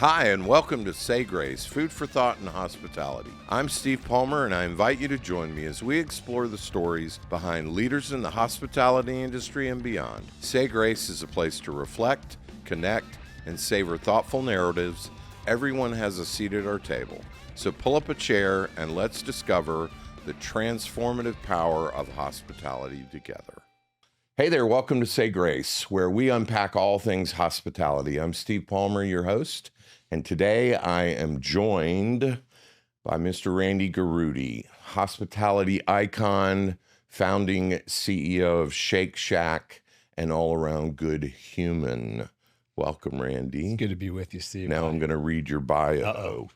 Hi, and welcome to Say Grace, Food for Thought and Hospitality. I'm Steve Palmer, and I invite you to join me as we explore the stories behind leaders in the hospitality industry and beyond. Say Grace is a place to reflect, connect, and savor thoughtful narratives. Everyone has a seat at our table. So pull up a chair and let's discover the transformative power of hospitality together. Hey there, welcome to Say Grace, where we unpack all things hospitality. I'm Steve Palmer, your host, and today I am joined by Mr. Randy Garutti, hospitality icon, founding CEO of Shake Shack, and all-around good human. Welcome, Randy. Good to be with you, Steve. Now I'm going to read your bio.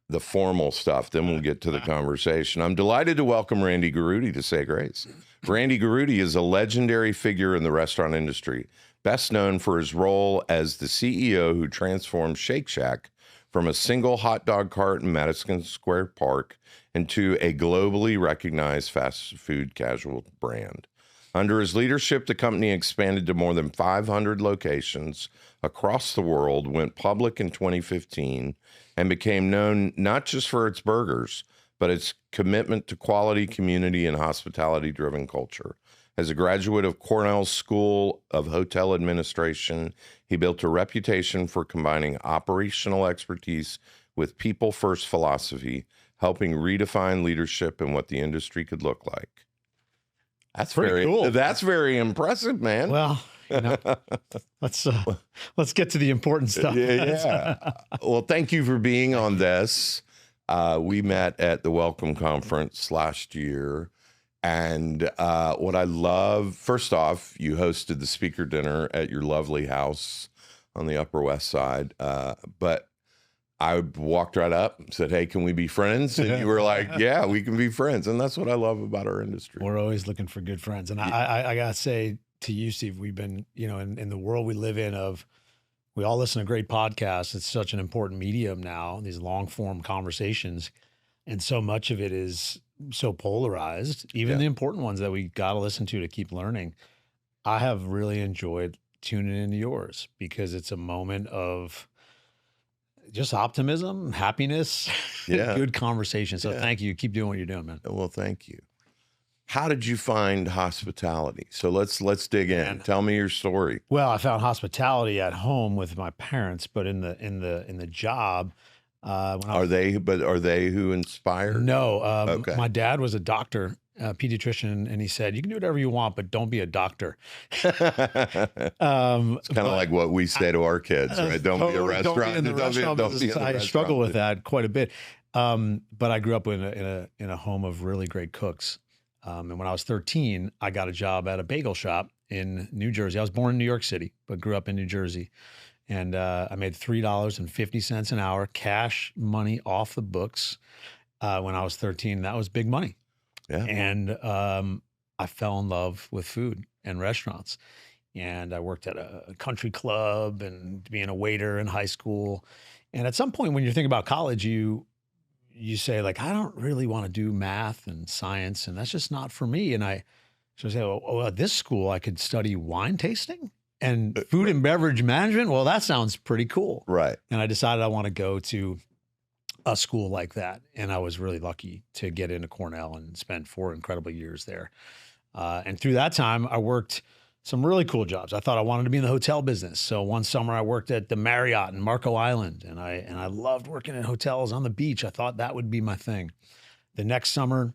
The formal stuff, then we'll get to the conversation. I'm delighted to welcome Randy Garutti to Say Grace. Randy Garutti is a legendary figure in the restaurant industry, best known for his role as the CEO who transformed Shake Shack from a single hot dog cart in Madison Square Park into a globally recognized fast food casual brand. Under his leadership, the company expanded to more than 500 locations across the world, went public in 2015, and became known not just for its burgers, but its commitment to quality, community, and hospitality-driven culture. As a graduate of Cornell's School of Hotel Administration, he built a reputation for combining operational expertise with people-first philosophy, helping redefine leadership and what the industry could look like. That's pretty cool. That's very impressive, man. Well, let's get to the important stuff. Yeah. Well, thank you for being on this. We met at the Welcome Conference last year. And what I love, first off, you hosted the speaker dinner at your lovely house on the Upper West Side. But I walked right up and said, hey, can we be friends? And you were like, yeah, we can be friends. And that's what I love about our industry. We're always looking for good friends. And I got to say to you, Steve, we've been, in the world we live in we all listen to great podcasts. It's such an important medium now, these long form conversations. And so much of it is so polarized, even the important ones that we got to listen to keep learning. I have really enjoyed tuning into yours because it's a moment of just optimism, happiness, good conversation. So thank you. Keep doing what you're doing, man. Well, thank you. How did you find hospitality? So let's dig in. Tell me your story. Well, I found hospitality at home with my parents, but in the job. Are they who inspired? No. Okay. My dad was a doctor, a pediatrician, and he said, you can do whatever you want, but don't be a doctor. It's kind of like what we say to our kids, right? Don't be a restaurant. Don't be in the restaurant business. I struggle with that quite a bit. But I grew up in a home of really great cooks. And when I was 13, I got a job at a bagel shop in New Jersey. I was born in New York City, but grew up in New Jersey. And I made $3.50 an hour, cash money off the books when I was 13. That was big money. Yeah. And I fell in love with food and restaurants. And I worked at a country club and being a waiter in high school. And at some point when you're thinking about college, you say, like, I don't really want to do math and science, and that's just not for me. And I say, well, at this school, I could study wine tasting and food and beverage management. Well, that sounds pretty cool. Right. And I decided I want to go to a school like that. And I was really lucky to get into Cornell and spend 4 incredible years there. And through that time, I worked some really cool jobs. I thought I wanted to be in the hotel business. So one summer I worked at the Marriott in Marco Island, and I loved working in hotels on the beach. I thought that would be my thing. The next summer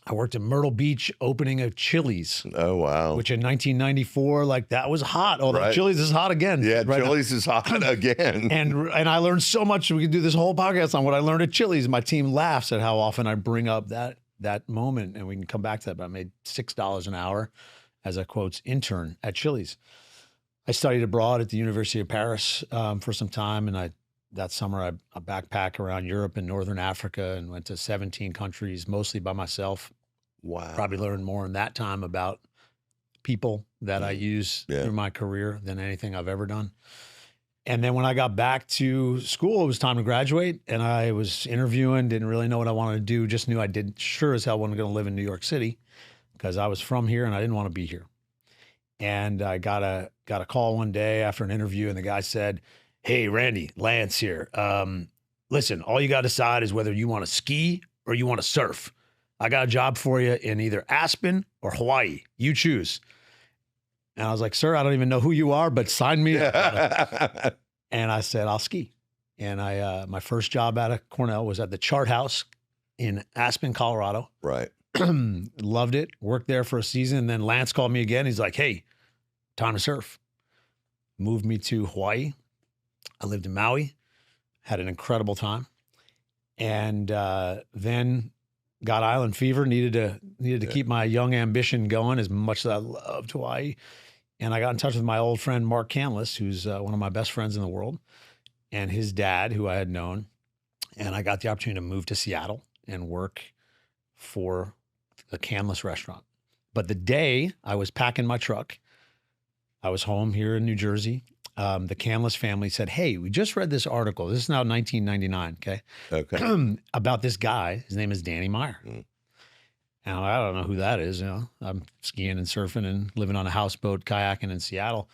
I worked at Myrtle Beach opening a Chili's. Oh, wow. Which in 1994, like that was hot. Although right. Chili's is hot again. Yeah, right Chili's is hot again. And I learned so much. We could do this whole podcast on what I learned at Chili's. My team laughs at how often I bring up that moment, and we can come back to that. But I made $6 an hour as a, quotes, intern at Chili's. I studied abroad at the University of Paris for some time, and that summer I backpacked around Europe and Northern Africa and went to 17 countries, mostly by myself. Wow. Probably learned more in that time about people that I use through my career than anything I've ever done. And then when I got back to school, it was time to graduate, and I was interviewing, didn't really know what I wanted to do, just knew I sure as hell wasn't going to live in New York City because I was from here and I didn't want to be here. And I got a call one day after an interview, and the guy said, Hey, Randy, Lance here. Listen, all you got to decide is whether you want to ski or you want to surf. I got a job for you in either Aspen or Hawaii. You choose. And I was like, sir, I don't even know who you are, but sign me up. And I said, I'll ski. And my first job out of Cornell was at the Chart House in Aspen, Colorado. Right. Loved it. Worked there for a season. And then Lance called me again. He's like, hey, time to surf. Moved me to Hawaii. I lived in Maui. Had an incredible time. And then got island fever. Needed to keep my young ambition going as much as I loved Hawaii. And I got in touch with my old friend, Mark Canlis, who's one of my best friends in the world, and his dad, who I had known. And I got the opportunity to move to Seattle and work for the Canlis restaurant. But the day I was packing my truck, I was home here in New Jersey. The Canlis family said, hey, we just read this article. This is now 1999, okay. About this guy. His name is Danny Meyer. And I don't know who that is. You know, I'm skiing and surfing and living on a houseboat, kayaking in Seattle.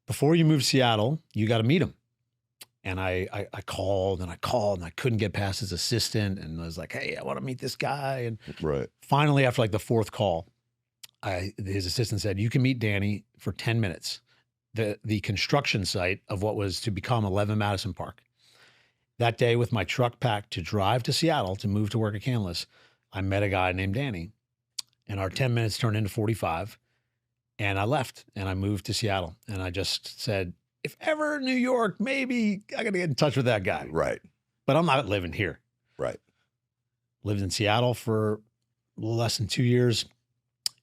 Before you move to Seattle, you got to meet him. And I called and I couldn't get past his assistant. And I was like, hey, I want to meet this guy. And finally, after like the fourth call, his assistant said, you can meet Danny for 10 minutes. The construction site of what was to become 11 Madison Park. That day, with my truck packed to drive to Seattle to move to work at Canlis, I met a guy named Danny. And our 10 minutes turned into 45. And I left and I moved to Seattle. And I just said, if ever New York, maybe I got to get in touch with that guy. Right. But I'm not living here. Right. Lived in Seattle for a little less than 2 years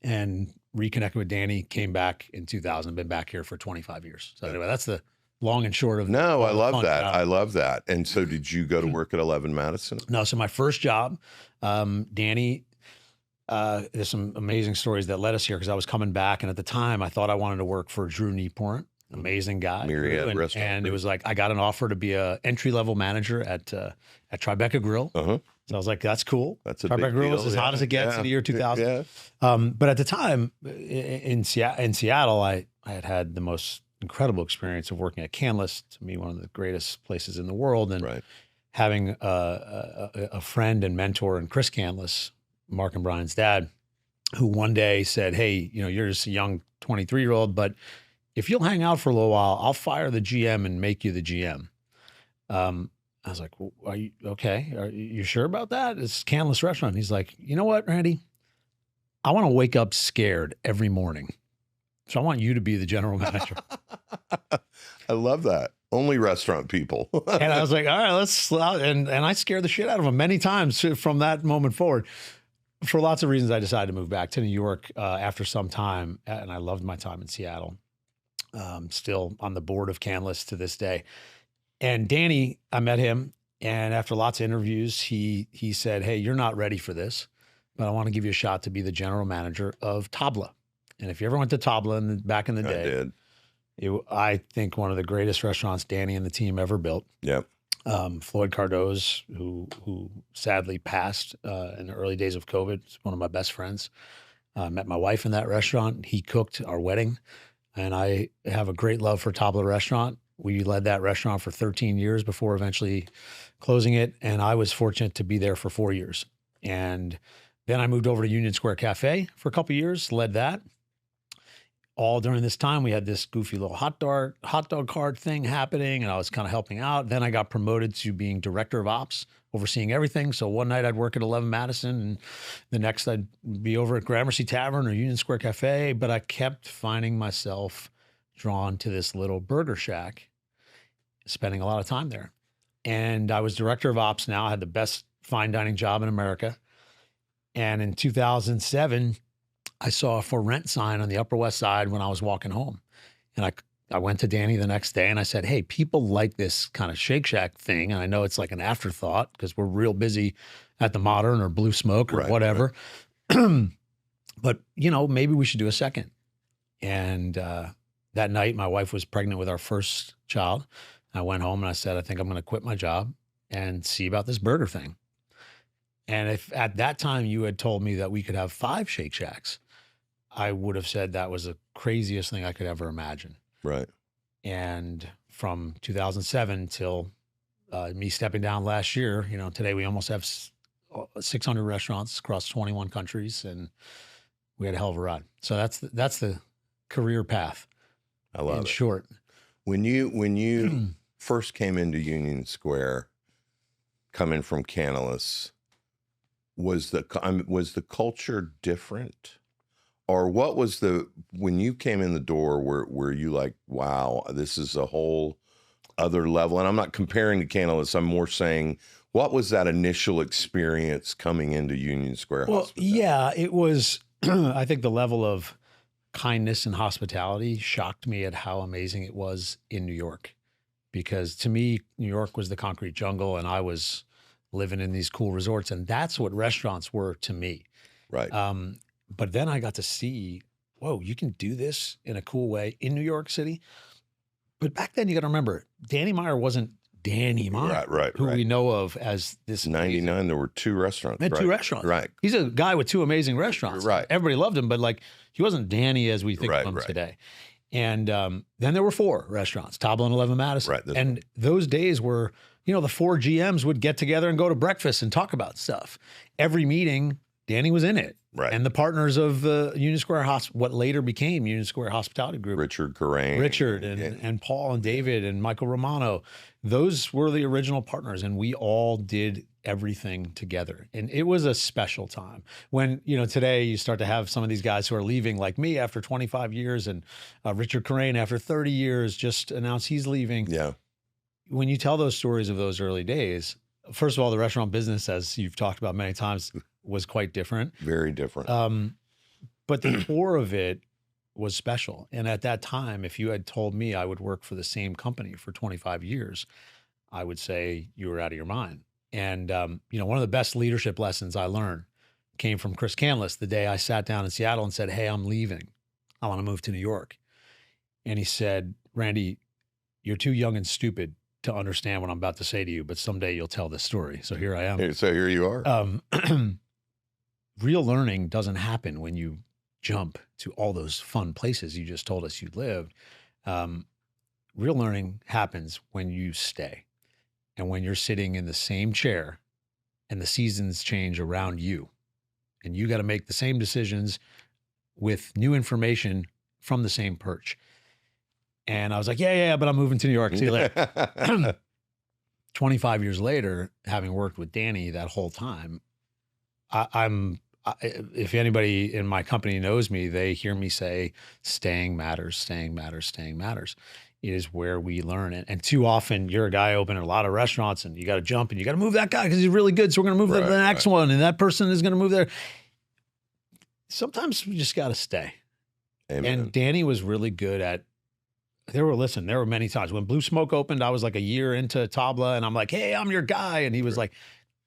and reconnected with Danny, came back in 2000, been back here for 25 years. So anyway, that's the long and short of No, I love that. I love that. And so did you go to work at 11 Madison? No. So my first job, Danny, there's some amazing stories that led us here because I was coming back. And at the time I thought I wanted to work for Drew Nieporent, amazing guy. Myriad Restaurant. And it was like, I got an offer to be a entry-level manager at Tribeca Grill. So I was like, that's cool. That's a Tribeca big Grill deal. was as hot as it gets in the year 2000. Yeah. But at the time in Seattle, I had the most incredible experience of working at Canlis, to me, one of the greatest places in the world. And having a friend and mentor in Chris Canlis, Mark and Brian's dad, who one day said, hey, you know, you're just a young 23-year-old, but if you'll hang out for a little while, I'll fire the GM and make you the GM. I was like, well, are you okay? Are you sure about that? It's Canlis Restaurant. He's like, you know what, Randy? I want to wake up scared every morning. So I want you to be the general manager. I love that. Only restaurant people. And I was like, all right, let's, and I scared the shit out of him many times from that moment forward. For lots of reasons, I decided to move back to New York after some time. And I loved my time in Seattle. Still on the board of Canlis to this day. And Danny, I met him, and after lots of interviews, he said, hey, you're not ready for this, but I want to give you a shot to be the general manager of Tabla. And if you ever went to Tabla back in the day, I did. I think one of the greatest restaurants Danny and the team ever built. Yep. Floyd Cardoz, who sadly passed in the early days of COVID, is one of my best friends. Met my wife in that restaurant. He cooked our wedding, and I have a great love for Tabla Restaurant. We led that restaurant for 13 years before eventually closing it. And I was fortunate to be there for 4 years. And then I moved over to Union Square Cafe for a couple of years, led that. All during this time, we had this goofy little hot dog cart thing happening, and I was kind of helping out. Then I got promoted to being director of ops, overseeing everything. So one night I'd work at 11 Madison, and the next I'd be over at Gramercy Tavern or Union Square Cafe. But I kept finding myself drawn to this little burger shack, spending a lot of time there. And I was director of ops now. I had the best fine dining job in America. And in 2007, I saw a for rent sign on the Upper West Side when I was walking home. And I went to Danny the next day and I said, hey, people like this kind of Shake Shack thing. And I know it's like an afterthought because we're real busy at the Modern or Blue Smoke or whatever. But, you know, maybe we should do a second. And that night, my wife was pregnant with our first child. I went home and I said, I think I'm going to quit my job and see about this burger thing. And if at that time you had told me that we could have 5 Shake Shacks, I would have said that was the craziest thing I could ever imagine. Right. And from 2007 till me stepping down last year. Today we almost have 600 restaurants across 21 countries, and we had a hell of a ride. So that's the career path. I love it. In short, when you first came into Union Square, coming from Canalys, was the culture different, or what was when you came in the door? Were you like, wow, this is a whole other level? And I'm not comparing to Canalys. I'm more saying, what was that initial experience coming into Union Square Hospitality? Yeah, it was. I think the level of kindness and hospitality shocked me at how amazing it was in New York, because to me, New York was the concrete jungle, and I was living in these cool resorts, and that's what restaurants were to me. Right. But then I got to see, whoa, you can do this in a cool way in New York City. But back then, you got to remember, Danny Meyer wasn't Danny Meyer, who we know of as this. 99, there were 2 restaurants. Two restaurants. Right. He's a guy with 2 amazing restaurants. Right. Everybody loved him, but like he wasn't Danny as we think of him today. And then there were 4 restaurants, Tabla and 11 Madison. Right. And those days were, the 4 GMs would get together and go to breakfast and talk about stuff. Every meeting, Danny was in it. Right. And the partners of Union Square what later became Union Square Hospitality Group. Richard Carrain. And Paul and David and Michael Romano. Those were the original partners, and we all did everything together. And it was a special time. When, today you start to have some of these guys who are leaving, like me after 25 years, and Richard Carrain after 30 years just announced he's leaving. Yeah. When you tell those stories of those early days, first of all, the restaurant business, as you've talked about many times, was quite different. Very different. But the core of it was special. And at that time, if you had told me I would work for the same company for 25 years, I would say you were out of your mind. And, one of the best leadership lessons I learned came from Chris Canalys the day I sat down in Seattle and said, hey, I'm leaving. I want to move to New York. And he said, Randy, you're too young and stupid to understand what I'm about to say to you, but someday you'll tell this story. So here I am. So here you are. Real learning doesn't happen when you jump to all those fun places you just told us you lived. Real learning happens when you stay, and when you're sitting in the same chair and the seasons change around you, and you got to make the same decisions with new information from the same perch. And I was like, yeah, but I'm moving to New York. See you later. 25 years later, having worked with Danny that whole time, if anybody in my company knows me, they hear me say, staying matters, staying matters, staying matters. It is where we learn it. And too often you're a guy opening a lot of restaurants and you got to jump and you got to move that guy because he's really good. So we're going to move to the next one. And that person is going to move there. Sometimes we just got to stay. Amen. And Danny was really good at, there were many times when Blue Smoke opened, I was like a year into Tabla and I'm like, hey, I'm your guy. And he was like,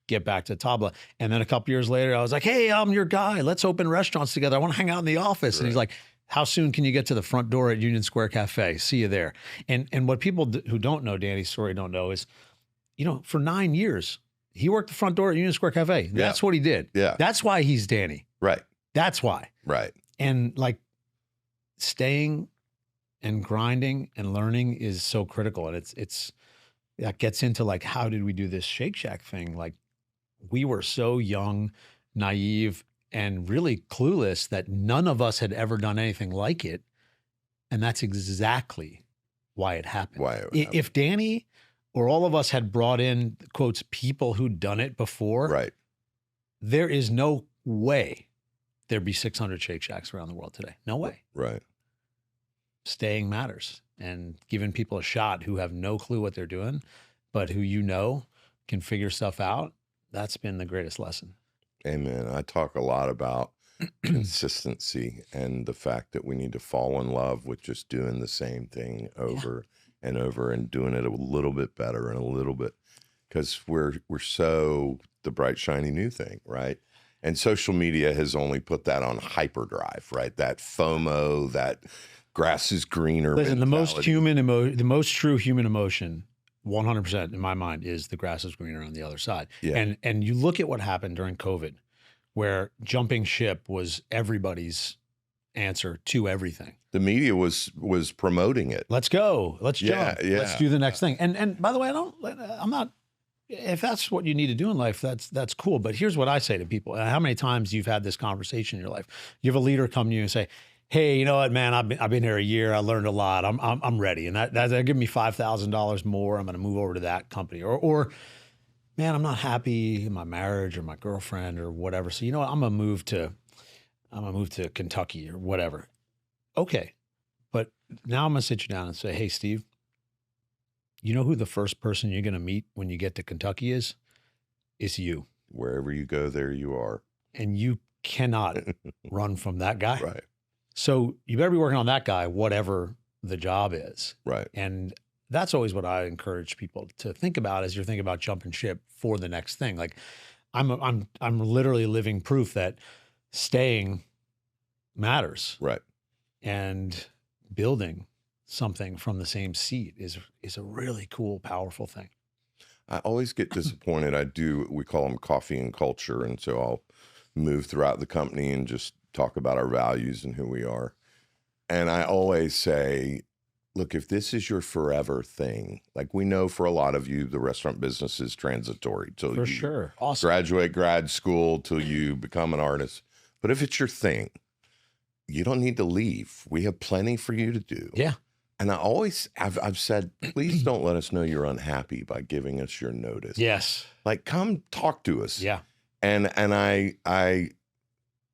get back to Tabla. And then a couple years later, I was like, hey, I'm your guy. Let's open restaurants together. I want to hang out in the office. And he's like, how soon can you get to the front door at Union Square Cafe? See you there. And what people who don't know Danny's story don't know is, for 9 years, he worked the front door at Union Square Cafe. That's what he did. Yeah. That's why he's Danny. Right. That's why. Right. And like staying and grinding and learning is so critical. And it's that gets into like, how did we do this Shake Shack thing? Like, we were so young, naive, and really clueless that none of us had ever done anything like it. And that's exactly why it happened. If Danny or all of us had brought in, quotes, people who'd done it before, there is no way there'd be 600 Shake Shacks around the world today. No way. Right. Staying matters, and giving people a shot who have no clue what they're doing, but who can figure stuff out. That's been the greatest lesson. Amen. I talk a lot about consistency and the fact that we need to fall in love with just doing the same thing over and over and doing it a little bit better and a little bit, because we're so the bright, shiny new thing, right? And social media has only put that on hyperdrive, right? That FOMO, that grass is greener. Listen, the most true human emotion, 100% in my mind, is the grass is greener on the other side. Yeah. And you look at what happened during COVID, where jumping ship was everybody's answer to everything. The media was promoting it. Let's go. Let's jump. Yeah. Let's do the next thing. And by the way, I'm not, if that's what you need to do in life, that's cool. But here's what I say to people. How many times you've had this conversation in your life? You have a leader come to you and say, hey, you know what, man, I've been here a year. I learned a lot. I'm ready. And that give me $5,000 more. I'm going to move over to that company. Or man, I'm not happy in my marriage or my girlfriend or whatever. So, you know what, I'm going to move to Kentucky or whatever. Okay. But now I'm going to sit you down and say, hey, Steve, you know who the first person you're going to meet when you get to Kentucky is? It's you. Wherever you go, there you are. And you cannot run from that guy. Right. So you better be working on that guy, whatever the job is. Right. And that's always what I encourage people to think about as you're thinking about jumping ship for the next thing. Like I'm literally living proof that staying matters. Right. And building something from the same seat is a really cool, powerful thing. I always get disappointed. We call them coffee and culture. And so I'll move throughout the company and just talk about our values and who we are. And I always say, look, if this is your forever thing, like we know for a lot of you, the restaurant business is transitory till you sure. Awesome. graduate grad school, till you become an artist. But if it's your thing, you don't need to leave. We have plenty for you to do. Yeah. And I've said, please don't let us know you're unhappy by giving us your notice. Yes. Like, come talk to us. Yeah. And I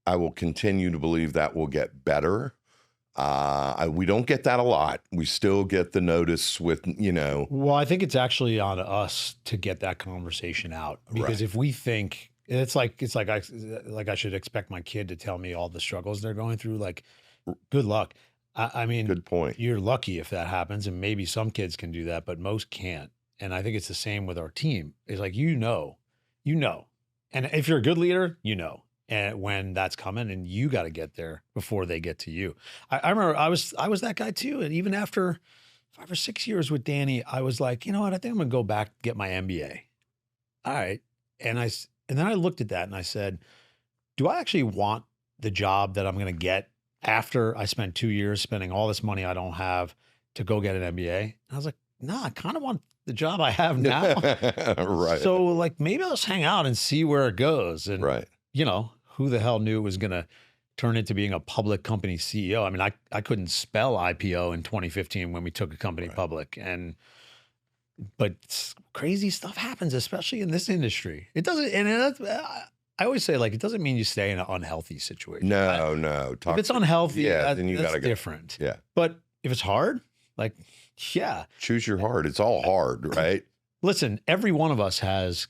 will continue to believe that will get better. We don't get that a lot. We still get the notice with, Well, I think it's actually on us to get that conversation out, because if we think it's like I should expect my kid to tell me all the struggles they're going through. Like, good luck. I mean, good point. You're lucky if that happens, and maybe some kids can do that, but most can't. And I think it's the same with our team. It's like, and if you're a good leader, and when that's coming, and you got to get there before they get to you. I remember I was that guy too. And even after 5 or 6 years with Danny, I was like, you know what? I think I'm going to go back, get my MBA. All right. And then I looked at that and I said, do I actually want the job that I'm going to get after I spend 2 years spending all this money I don't have to go get an MBA? And I was like, no, I kind of want the job I have now. Right. So like, maybe I'll just hang out and see where it goes. And, right. Who the hell knew it was going to turn into being a public company CEO? I mean, I couldn't spell IPO in 2015 when we took a company public. But crazy stuff happens, especially in this industry. It doesn't, I always say, like, it doesn't mean you stay in an unhealthy situation. No. If it's unhealthy, then you that's gotta different. Yeah. But if it's hard, like, yeah. Choose your hard. It's all hard, right? Listen, every one of us has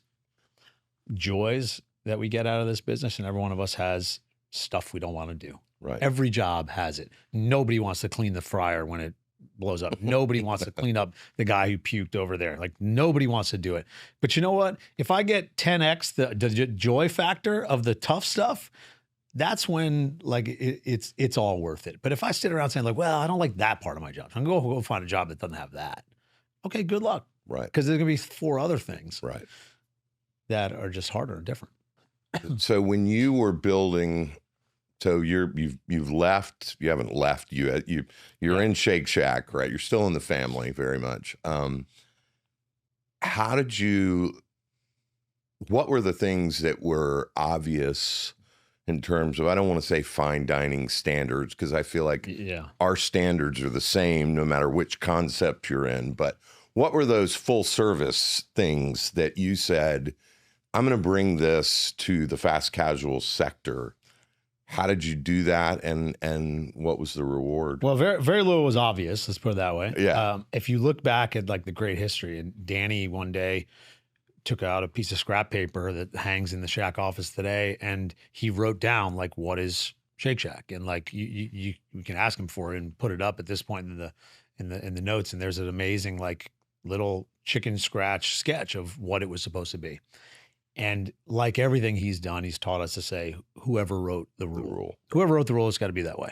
joys that we get out of this business, and every one of us has stuff we don't want to do. Right. Every job has it. Nobody wants to clean the fryer when it blows up. Nobody wants to clean up the guy who puked over there. Like, nobody wants to do it. But you know what? If I get 10x the joy factor of the tough stuff, that's when, like, it's all worth it. But if I sit around saying, like, well, I don't like that part of my job, I'm going to go find a job that doesn't have that. Okay, good luck. Right. Because there's going to be 4 other things. Right. That are just harder and different. So when you were building, so you've left, you haven't left, you're in Shake Shack, right? You're still in the family very much. What were the things that were obvious in terms of, I don't want to say fine dining standards, because I feel like our standards are the same no matter which concept you're in, but what were those full service things that you said, I'm going to bring this to the fast casual sector? How did you do that, and what was the reward? Well, very, very little was obvious. Let's put it that way. Yeah. If you look back at, like, the great history, and Danny one day took out a piece of scrap paper that hangs in the Shack office today, and he wrote down, like, what is Shake Shack, and, like, you can ask him for it and put it up at this point in the notes, and there's an amazing, like, little chicken scratch sketch of what it was supposed to be. And like everything he's done, he's taught us to say, whoever wrote the rule. Whoever wrote the rule, it's got to be that way.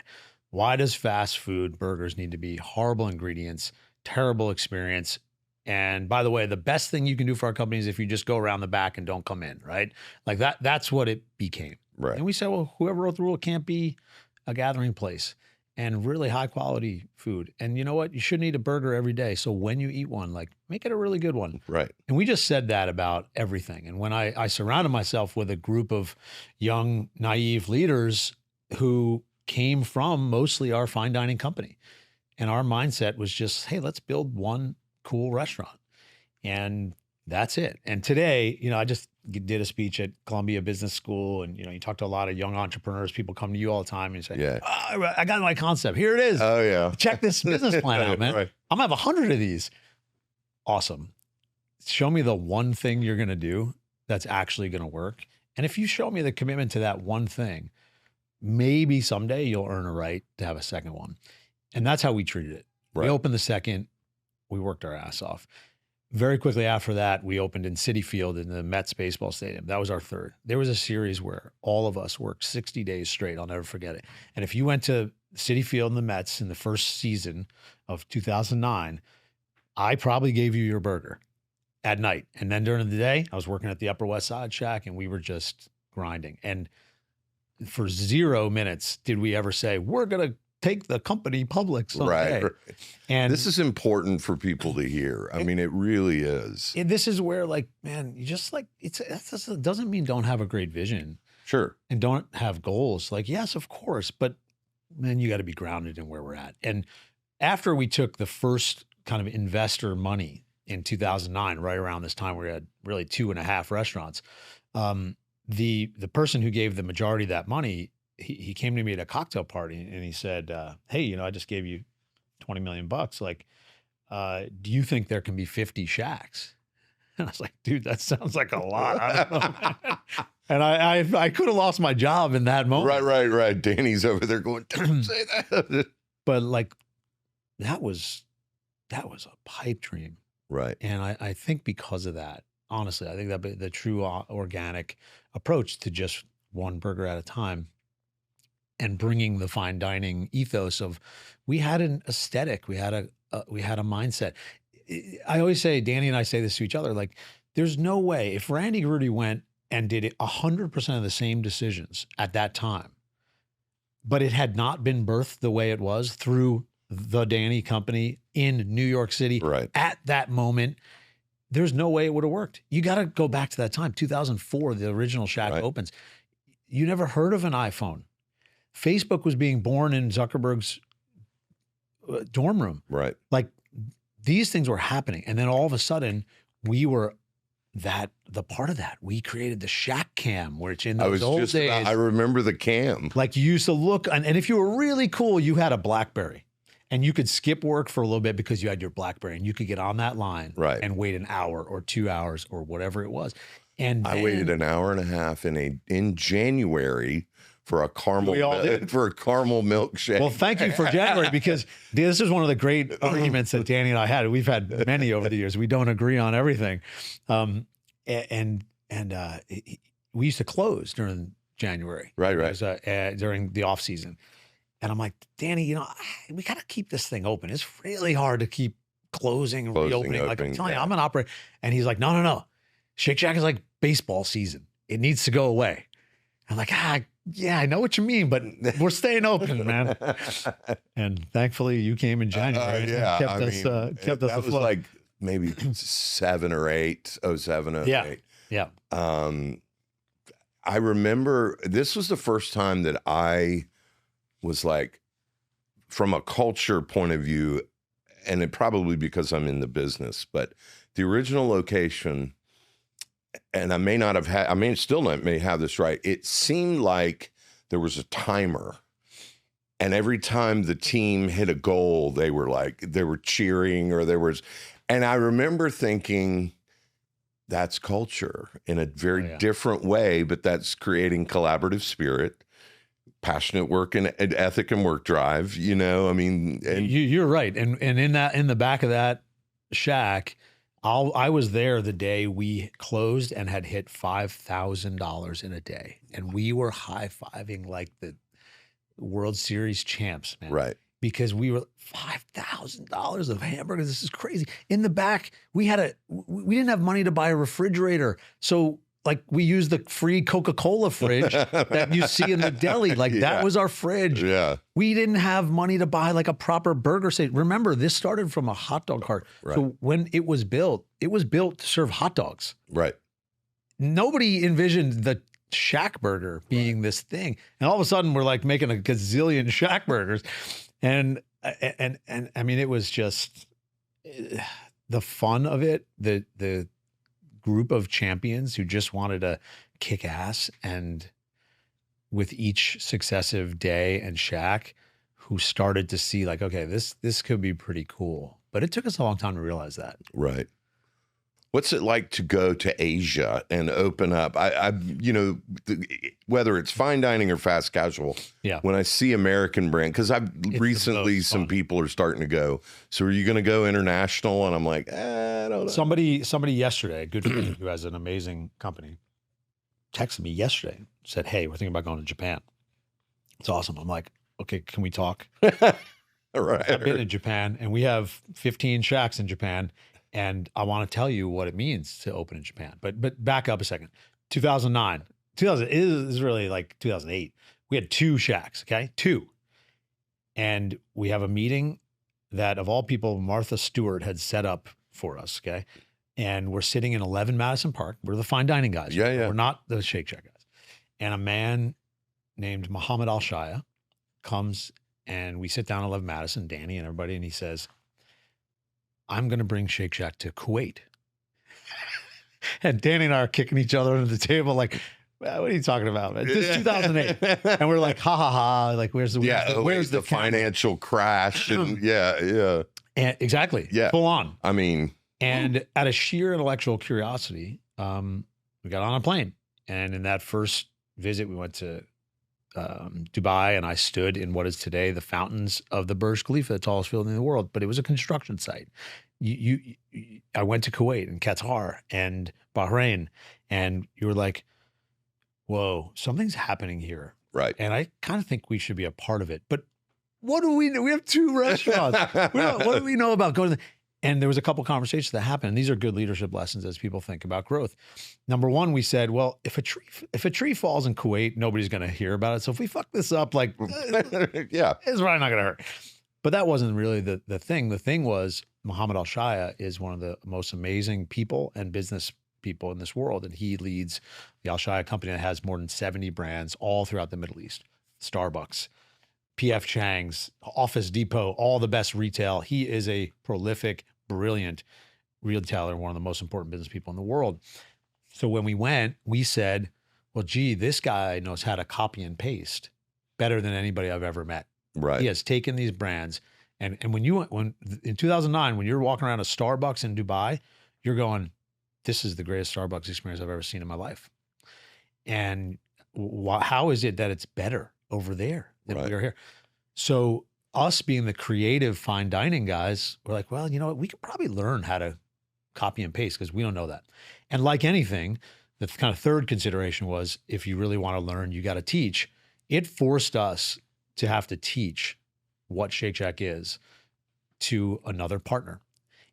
Why does fast food burgers need to be horrible ingredients, terrible experience? And by the way, the best thing you can do for our company is if you just go around the back and don't come in, right? Like that's what it became. Right. And we said, well, whoever wrote the rule, it can't be a gathering place and really high quality food. And you know what? You shouldn't eat a burger every day. So when you eat one, like make it a really good one. Right. And we just said that about everything. And when I surrounded myself with a group of young, naive leaders who came from mostly our fine dining company. And our mindset was just, hey, let's build one cool restaurant. And that's it. And today, I just did a speech at Columbia Business School, and you talk to a lot of young entrepreneurs. People come to you all the time and you say, oh, I got my concept. Here it is. Oh yeah. Check this business plan out, man. Right. I'm gonna have 100 of these. Awesome. Show me the one thing you're gonna do that's actually gonna work. And if you show me the commitment to that one thing, maybe someday you'll earn a right to have a second one. And that's how we treated it. Right. We opened the second, we worked our ass off. Very quickly after that, we opened in Citi Field in the Mets baseball stadium. That was our third. There was a series where all of us worked 60 days straight. I'll never forget it. And if you went to Citi Field and the Mets in the first season of 2009, I probably gave you your burger at night. And then during the day, I was working at the Upper West Side Shack, and we were just grinding. And for 0 minutes did we ever say, we're going to take the company public someday. Right. And this is important for people to hear. I mean, it really is. This is where, like, man, you just like, it doesn't mean don't have a great vision. Sure. And don't have goals. Like, yes, of course, but man, you got to be grounded in where we're at. And after we took the first kind of investor money in 2009, right around this time, we had really 2.5 restaurants. The person who gave the majority of that money, he came to me at a cocktail party and he said, hey, I just gave you $20 million. Like, do you think there can be 50 shacks? And I was like, dude, that sounds like a lot. I don't know, man. And I could have lost my job in that moment. Right. Danny's over there going, don't say that. But like, that was a pipe dream. Right. And I think because of that, honestly, I think that the true organic approach to just one burger at a time, and bringing the fine dining ethos of, we had an aesthetic, we had a mindset. I always say, Danny and I say this to each other, like, there's no way if Randy Garutti went and did 100% of the same decisions at that time, but it had not been birthed the way it was through the Danny Company in New York City at that moment, there's no way it would have worked. You got to go back to that time, 2004, the original Shack opens. You never heard of an iPhone. Facebook was being born in Zuckerberg's dorm room. Right. Like, these things were happening. And then all of a sudden, we were the part of that. We created the Shack Cam, which in those old days. I remember the cam. Like, you used to look, and if you were really cool, you had a BlackBerry. And you could skip work for a little bit because you had your BlackBerry, and you could get on that line and wait an hour or 2 hours or whatever it was. And I waited an hour and a half in January for a caramel milkshake. Well, thank you for January, because this is one of the great arguments that Danny and I had. We've had many over the years. We don't agree on everything, and we used to close during January, right, during the off season. And I'm like, Danny, we got to keep this thing open. It's really hard to keep closing and reopening. Like, I'm telling you, I'm an operator. And he's like, no. Shake Shack is like baseball season. It needs to go away. I'm like, yeah, I know what you mean, but we're staying open, man. And thankfully, you came in January. Yeah, kept us that afloat. was like maybe 7 or 8, 07, 08. Yeah. I remember this was the first time that I was like, from a culture point of view, and it probably because I'm in the business, but the original location, and I may have this right. It seemed like there was a timer, and every time the team hit a goal, they were cheering, and I remember thinking, that's culture in a very different way, but that's creating collaborative spirit, passionate work and ethic and work drive, I mean, and you're right. And in the back of that Shack, I was there the day we closed and had hit $5,000 in a day. And we were high-fiving like the World Series champs, man. Right. Because we were $5,000 of hamburgers. This is crazy. In the back, we didn't have money to buy a refrigerator. So like we used the free Coca-Cola fridge that you see in the deli. Like that was our fridge. Yeah. We didn't have money to buy like a proper burger station. Remember, this started from a hot dog cart. Right. So when it was built to serve hot dogs. Right. Nobody envisioned the Shack burger being this thing. And all of a sudden we're like making a gazillion Shack burgers. And I mean, it was just the fun of it, the group of champions who just wanted to kick ass, and with each successive day and Shack, who started to see like, okay, this could be pretty cool. But it took us a long time to realize that. Right. What's it like to go to Asia and open up? I whether it's fine dining or fast casual. Yeah. When I see American brand, because I've recently some people are starting to go. So are you going to go international? And I'm like, I don't know. Somebody yesterday, a good friend who has an amazing company, texted me yesterday, said, "Hey, we're thinking about going to Japan. It's awesome." I'm like, "Okay, can we talk?" Right. I've been in Japan, and we have 15 Shacks in Japan. And I want to tell you what it means to open in Japan. But back up a second. 2009, is really like 2008. We had 2 Shacks, okay? 2. And we have a meeting that, of all people, Martha Stewart had set up for us, okay? And we're sitting in 11 Madison Park. We're the fine dining guys. Yeah, yeah. We're not the Shake Shack guys. And a man named Muhammad Al-Shaya comes, and we sit down at 11 Madison, Danny and everybody, and he says, "I'm going to bring Shake Shack to Kuwait." And Danny and I are kicking each other under the table like, "What are you talking about, man? This is 2008. And we're like, ha, ha, ha. Like, where's the financial crash? And yeah. And exactly. Yeah. Full on. I mean. And out of sheer intellectual curiosity, we got on a plane. And in that first visit, we went to Dubai, and I stood in what is today the fountains of the Burj Khalifa, the tallest building in the world, but it was a construction site. I went to Kuwait and Qatar and Bahrain, and you were like, whoa, something's happening here. Right. And I kind of think we should be a part of it. But what do we know? We have 2 restaurants. What do we know about going to And there was a couple conversations that happened. And these are good leadership lessons as people think about growth. Number one, we said, well, if a tree falls in Kuwait, nobody's going to hear about it. So if we fuck this up, like, yeah, it's probably not going to hurt. But that wasn't really the thing. The thing was, Muhammad Al-Shaya is one of the most amazing people and business people in this world. And he leads the Al-Shaya company that has more than 70 brands all throughout the Middle East. Starbucks, P.F. Chang's, Office Depot, all the best retail. He is a prolific, brilliant retailer, one of the most important business people in the world. So when we went, we said, well, gee, this guy knows how to copy and paste better than anybody I've ever met. Right. He has taken these brands. And when in 2009, when you're walking around a Starbucks in Dubai, you're going, this is the greatest Starbucks experience I've ever seen in my life. And how is it that it's better over there than we are here? So us being the creative fine dining guys, we're like, well, you know what? We could probably learn how to copy and paste because we don't know that. And like anything, the kind of third consideration was, if you really want to learn, you got to teach. It forced us to have to teach what Shake Shack is to another partner.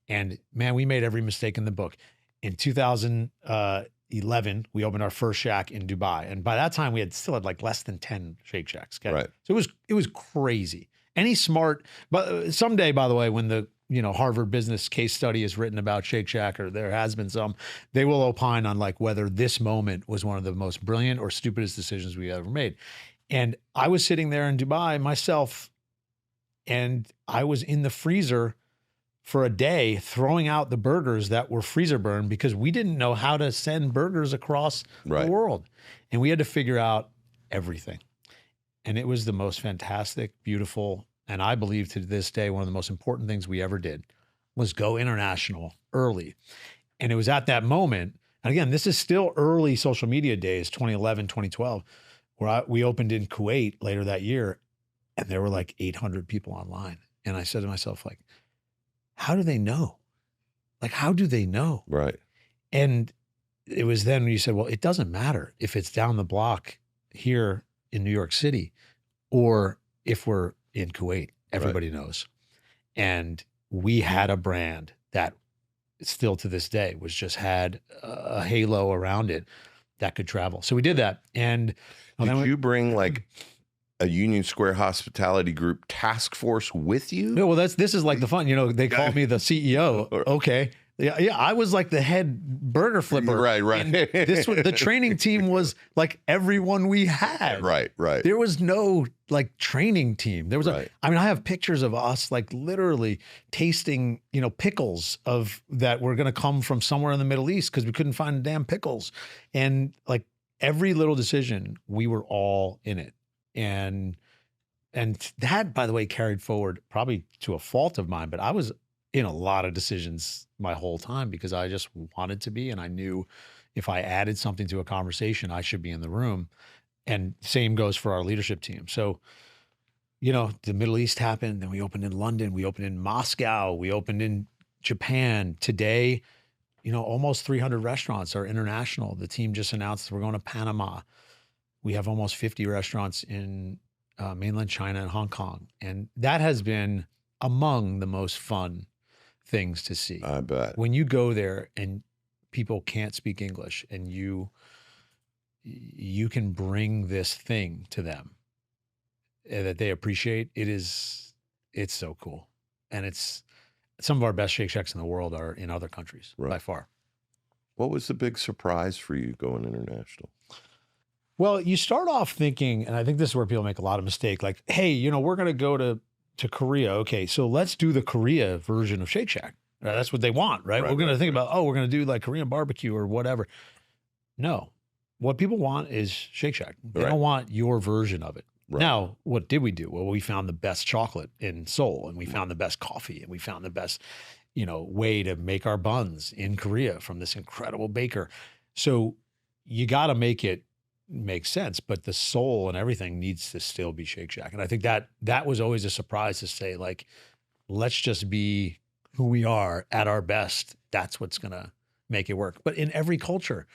And man, we made every mistake in the book. In 2011, we opened our first Shack in Dubai. And by that time, we still had like less than 10 Shake Shacks. Okay? Right. So it was crazy. Any smart, but someday, by the way, when the Harvard business case study is written about Shake Shack, or there has been some, they will opine on like whether this moment was one of the most brilliant or stupidest decisions we ever made. And I was sitting there in Dubai myself, and I was in the freezer for a day throwing out the burgers that were freezer burned because we didn't know how to send burgers across the world. And we had to figure out everything. And it was the most fantastic, beautiful, and I believe to this day, one of the most important things we ever did was go international early. And it was at that moment, and again, this is still early social media days, 2011, 2012, where we opened in Kuwait later that year, and there were like 800 people online. And I said to myself, like, how do they know? Like, how do they know? Right. And it was then when you said, well, it doesn't matter if it's down the block here in New York City or if we're in Kuwait, everybody knows. And we had a brand that still to this day was just had a halo around it that could travel. So we did that. And did you bring like a Union Square hospitality group task force with you? No, well, this is like the fun. They call me the CEO. Okay. Yeah, I was like the head burger flipper. Right. And the training team was like everyone we had. Right. There was no like training team. There was I have pictures of us like literally tasting, pickles that were going to come from somewhere in the Middle East because we couldn't find damn pickles. And like every little decision, we were all in it. And that, by the way, carried forward probably to a fault of mine, but I was in a lot of decisions my whole time because I just wanted to be. And I knew if I added something to a conversation, I should be in the room. And same goes for our leadership team. So, the Middle East happened, then we opened in London, we opened in Moscow, we opened in Japan. Today, almost 300 restaurants are international. The team just announced we're going to Panama. We have almost 50 restaurants in mainland China and Hong Kong. And that has been among the most fun things to see. I bet. When you go there and people can't speak English and you can bring this thing to them that they appreciate, it's so cool. And it's some of our best Shake Shacks in the world are in other countries by far. What was the big surprise for you going international? Well, you start off thinking, and I think this is where people make a lot of mistake, like, hey, we're going to go to Korea. Okay, so let's do the Korea version of Shake Shack. That's what they want, right? We're going to think about, we're going to do like Korean barbecue or whatever. No, what people want is Shake Shack. They don't want your version of it. Right. Now, what did we do? Well, we found the best chocolate in Seoul, and we found the best coffee, and we found the best, way to make our buns in Korea from this incredible baker. So you got to make it make sense, but the soul and everything needs to still be Shake Shack. And I think that was always a surprise to say, like, let's just be who we are at our best. That's what's going to make it work. But in every culture,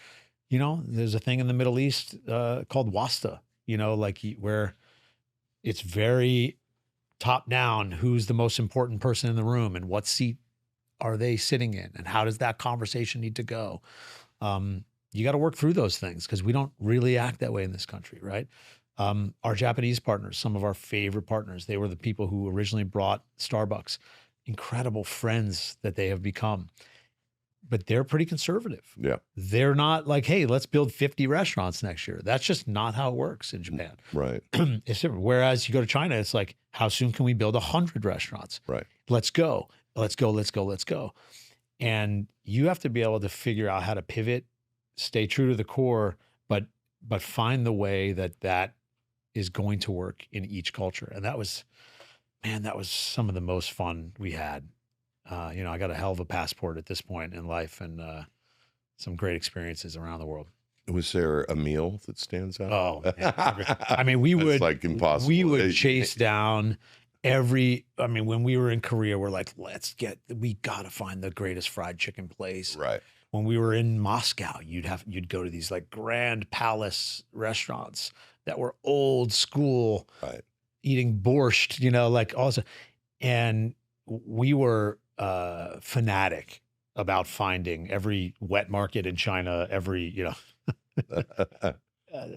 there's a thing in the Middle East called WASA, where it's very top down. Who's the most important person in the room and what seat are they sitting in? And how does that conversation need to go? You got to work through those things because we don't really act that way in this country, right? Our Japanese partners, some of our favorite partners, they were the people who originally brought Starbucks, incredible friends that they have become. But they're pretty conservative. Yeah. They're not like, hey, let's build 50 restaurants next year. That's just not how it works in Japan. Right. It's different. Whereas you go to China, it's like, how soon can we build 100 restaurants? Right. Let's go. And you have to be able to figure out how to pivot, stay true to the core, but find the way that is going to work in each culture. And that was some of the most fun we had. I got a hell of a passport at this point in life and some great experiences around the world. Was there a meal that stands out? Oh, man. I mean, we would like impossible. We would chase down when we were in Korea, we're like, we got to find the greatest fried chicken place. Right. When we were in Moscow, you'd go to these like grand palace restaurants that were old school, right, eating borscht, like also, and we were fanatic about finding every wet market in China, every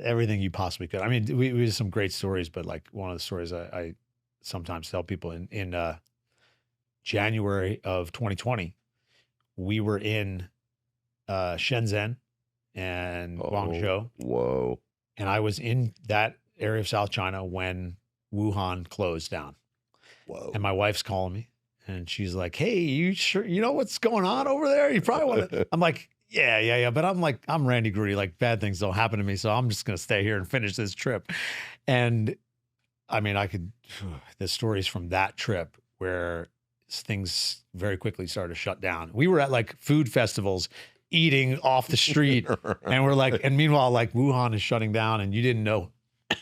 everything you possibly could. I mean, we did some great stories, but like one of the stories I sometimes tell people in January of 2020, we were in Shenzhen and Guangzhou. Whoa. And I was in that area of South China when Wuhan closed down. Whoa. And my wife's calling me and she's like, hey, you sure you know what's going on over there? You probably want to. I'm like, yeah. But I'm Randy Garutti. Like, bad things don't happen to me. So I'm just going to stay here and finish this trip. And I mean, the stories from that trip where things very quickly started to shut down. We were at like food festivals eating off the street and we're like, and meanwhile, like Wuhan is shutting down and you didn't know,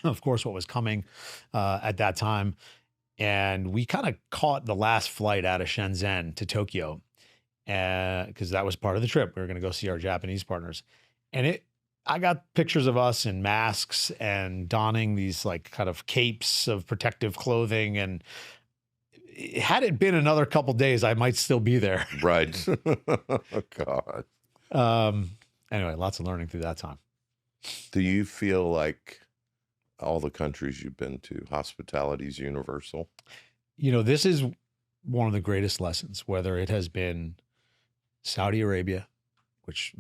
of course, what was coming at that time. And we kind of caught the last flight out of Shenzhen to Tokyo because that was part of the trip. We were going to go see our Japanese partners. And I got pictures of us in masks and donning these like kind of capes of protective clothing. And had it been another couple days, I might still be there. Right. Oh, God. Anyway, lots of learning through that time. Do you feel like all the countries you've been to, hospitality is universal? This is one of the greatest lessons, whether it has been Saudi Arabia, which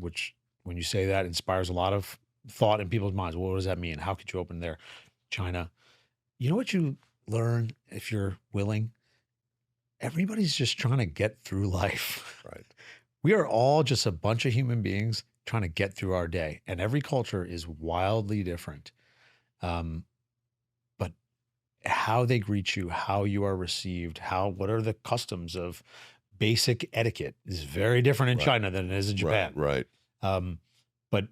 when you say that inspires a lot of thought in people's minds. Well, what does that mean? How could you open there? China. You know what you learn if you're willing? Everybody's just trying to get through life. Right. We are all just a bunch of human beings trying to get through our day. And every culture is wildly different. But how they greet you, how you are received, what are the customs of basic etiquette is very different in China than it is in Japan. Right. But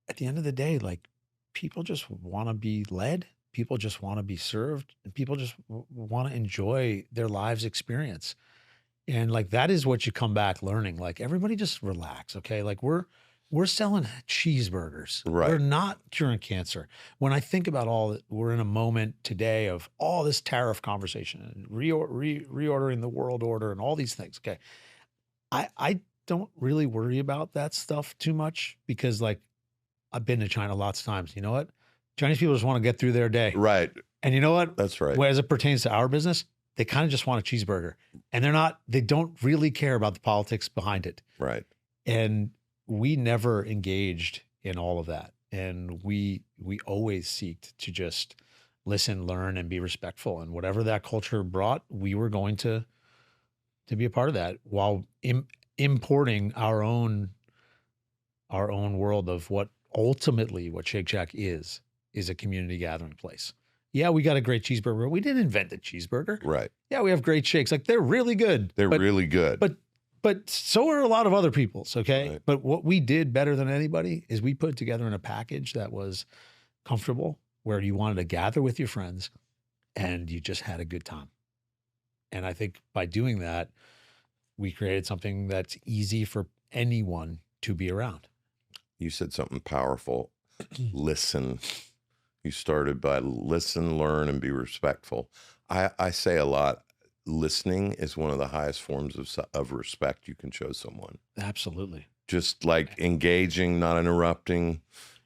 at the end of the day, like, people just want to be led. People just want to be served, and people just want to enjoy their lives experience. And like, that is what you come back learning. Like, everybody just relax. Okay. Like, we're selling cheeseburgers. Right. We're not curing cancer. When I think about we're in a moment today of all this tariff conversation and reordering the world order and all these things. Okay. I don't really worry about that stuff too much, because like, I've been to China lots of times. You know what? Chinese people just want to get through their day. Right. And you know what? That's right. As it pertains to our business, they kind of just want a cheeseburger, and they don't really care about the politics behind it. Right. And we never engaged in all of that. And we always seeked to just listen, learn, and be respectful. And whatever that culture brought, we were going to be a part of that, while importing our own world of what Shake Shack is a community gathering place. Yeah, we got a great cheeseburger. We didn't invent the cheeseburger. Right. Yeah, we have great shakes. Like, they're really good. They're really good. But so are a lot of other people's, okay? Right. But what we did better than anybody is we put together in a package that was comfortable, where you wanted to gather with your friends and you just had a good time. And I think by doing that, we created something that's easy for anyone to be around. You said something powerful. Listen. You started by listen, learn, and be respectful. I say a lot, listening is one of the highest forms of respect you can show someone. Absolutely. Just like engaging, not interrupting,